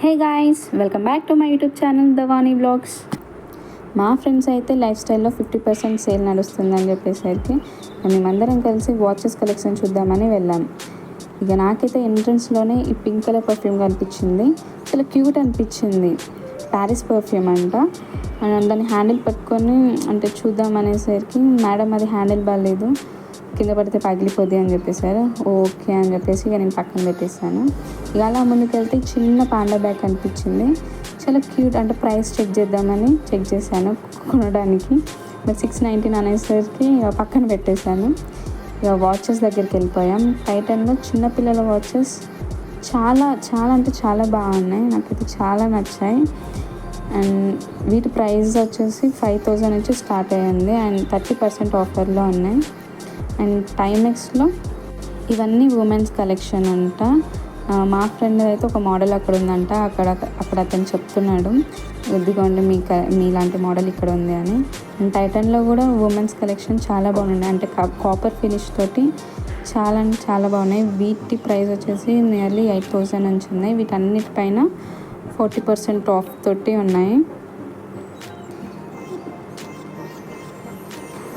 Hey guys, welcome back to my YouTube channel Dhavani vlogs. మా friends అయితే life స్టైల్లో 50% sale నడుస్తుందని చెప్పేసరికి మేమందరం కలిసి వాచెస్ కలెక్షన్ చూద్దామని వెళ్ళాం. ఇక నాకైతే ఎంట్రన్స్లోనే ఈ పింక్ కలర్ పర్ఫ్యూమ్ కనిపించింది. చాలా క్యూట్ అనిపించింది. ప్యారిస్ పర్ఫ్యూమ్ అంట. దాన్ని హ్యాండిల్ పట్టుకొని అంటే చూద్దాం అనేసరికి మేడం అది హ్యాండిల్ బాగాలేదు, కింద పడితే పగిలిపోద్ది అని చెప్పేసారు. ఓకే అని చెప్పేసి ఇక నేను పక్కన పెట్టేశాను. ఇక అలా ముందుకెళ్తే చిన్న పాండా బ్యాగ్ కనిపించింది. చాలా క్యూట్. అంటే ప్రైస్ చెక్ చేద్దామని చెక్ చేశాను కొనడానికి. బట్ 619 అనేసరికి ఇక పక్కన పెట్టేశాను. ఇక వాచెస్ దగ్గరికి వెళ్ళిపోయాం. టైటన్లో చిన్నపిల్లల వాచెస్ చాలా చాలా అంటే చాలా బాగున్నాయి. నాకైతే చాలా నచ్చాయి. అండ్ వీటి ప్రైస్ వచ్చేసి 5000 నుంచి స్టార్ట్ అయ్యింది అండ్ 30% ఆఫర్లో ఉన్నాయి. అండ్ టైమెక్స్లో ఇవన్నీ ఉమెన్స్ కలెక్షన్ అంట. మా ఫ్రెండ్ అయితే ఒక మోడల్ అక్కడ ఉందంట. అక్కడ అతను చెప్తున్నాడు, ఇదిగోండి మీలాంటి మోడల్ ఇక్కడ ఉంది అని. అండ్ టైటన్లో కూడా ఉమెన్స్ కలెక్షన్ చాలా బాగున్నాయి. అంటే కాపర్ ఫినిష్ తోటి చాలా అంటే చాలా బాగున్నాయి. వీటి ప్రైస్ వచ్చేసి నియర్లీ 8000 నుంచి ఉన్నాయి. వీటన్నిటిపైన 40% ఆఫ్ తోటి ఉన్నాయి.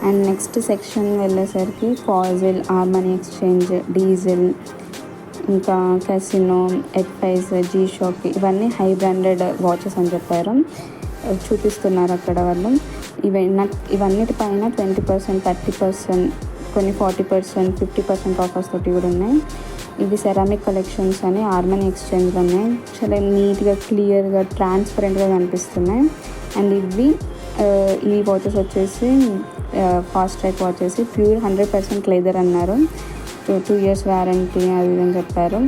అండ్ నెక్స్ట్ సెక్షన్ వెళ్ళేసరికి ఫాజిల్, ఆర్మనీ ఎక్స్చేంజ్, డీజిల్, ఇంకా క్యాసినో, ఎడ్ఫైజ్, జీ షాక్ ఇవన్నీ హై బ్రాండెడ్ వాచెస్ అని చెప్పారు. చూపిస్తున్నారు అక్కడ వాళ్ళు. ఇవన్నిటిపైన 20%, 30%, కొన్ని 40%, 50% ఆఫర్స్ తోటి కూడా ఉన్నాయి. ఇవి సెరామిక్ కలెక్షన్స్ అని ఆర్మనీ ఎక్స్చేంజ్లో ఉన్నాయి. చాలా నీట్గా, క్లియర్గా, ట్రాన్స్పరెంట్గా కనిపిస్తున్నాయి. అండ్ ఈ వాచెస్ వచ్చేసి fast track watches pure 100% leather అన్నారు. 2 years వారంటీ అది అని చెప్పారు.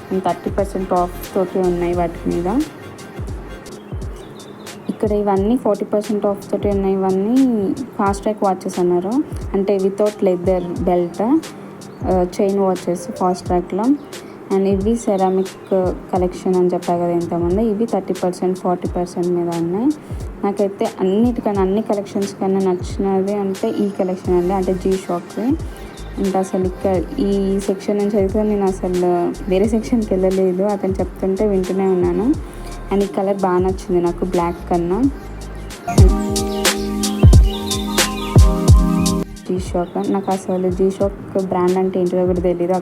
అండ్ 30% ఆఫ్ తోటి ఉన్నాయి వాటి మీద. ఇక్కడ ఇవన్నీ 40% ఆఫ్ తోటి ఉన్నాయి. ఇవన్నీ ఫాస్ట్ ట్రాక్ వాచెస్ అన్నారు. అంటే without leather belt chain watches fast ట్రాక్లో. అండ్ ఇవి సెరామిక్ కలెక్షన్ అని చెప్పారు కదా ఇంతకుముందు. ఇవి 30%, 40% మీద ఉన్నాయి. నాకైతే అన్ని కలెక్షన్స్ కన్నా నచ్చినది అంటే ఈ కలెక్షన్ అండి, అంటే జీ షాక్. అంటే అసలు ఇక్కడ ఈ సెక్షన్ నుంచి అయితే నేను అసలు వేరే సెక్షన్కి వెళ్ళలేదు. అతను చెప్తుంటే వింటూనే ఉన్నాను. అండ్ ఈ కలర్ బాగా నచ్చింది నాకు, బ్లాక్ కన్నా. జీ షాక్ నాకు అసలు జీ షాక్ బ్రాండ్ అంటే ఏంటో కూడా తెలియదు.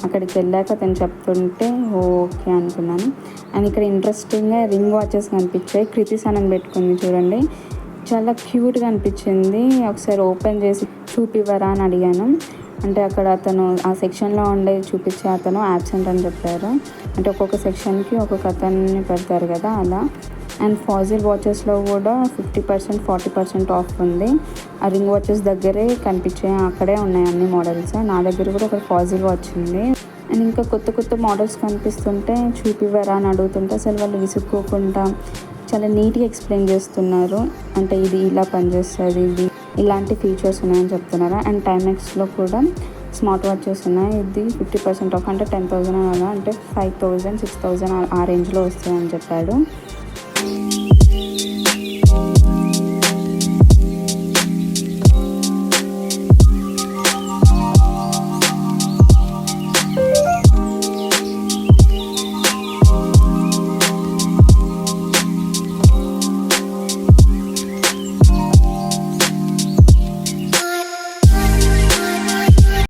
అక్కడికి వెళ్ళాక అతను చెప్తుంటే ఓకే అనుకున్నాను. అండ్ ఇక్కడ ఇంట్రెస్టింగ్గా రింగ్ వాచెస్ కనిపించాయి. కృతి సనన్ పెట్టుకుంది చూడండి, చాలా క్యూట్గా అనిపించింది. ఒకసారి ఓపెన్ చేసి చూపివ్వరా అని అడిగాను. అంటే అక్కడ అతను ఆ సెక్షన్లో ఉండే చూపించే అతను యాబ్సెంట్ అని చెప్పారు. అంటే ఒక్కొక్క సెక్షన్కి ఒక్కొక్క అతన్ని పెడతారు కదా, అలా. అండ్ ఫాజిల్ వాచెస్లో కూడా 50%, 40% ఆఫ్ ఉంది. ఆ రింగ్ వాచెస్ దగ్గరే కనిపించాయి, అక్కడే ఉన్నాయి అన్ని మోడల్స్. నా దగ్గర కూడా ఒక ఫాజిల్ వాచ్ ఉంది. అండ్ ఇంకా కొత్త మోడల్స్ కనిపిస్తుంటే చూపివ్వరా అని అడుగుతుంటే అసలు వాళ్ళు విసుక్కోకుండా చాలా నీట్గా ఎక్స్ప్లెయిన్ చేస్తున్నారు. అంటే ఇది ఇలా పనిచేస్తుంది, ఇది ఇలాంటి ఫీచర్స్ ఉన్నాయని చెప్తున్నారు. అండ్ టైమెక్స్లో కూడా స్మార్ట్ వాచెస్ ఉన్నాయి. ఇది 50% ఆఫ్, అంటే 10,000 అలా, అంటే 5,000, 6,000 ఆ రేంజ్లో వస్తుందని చెప్పాడు.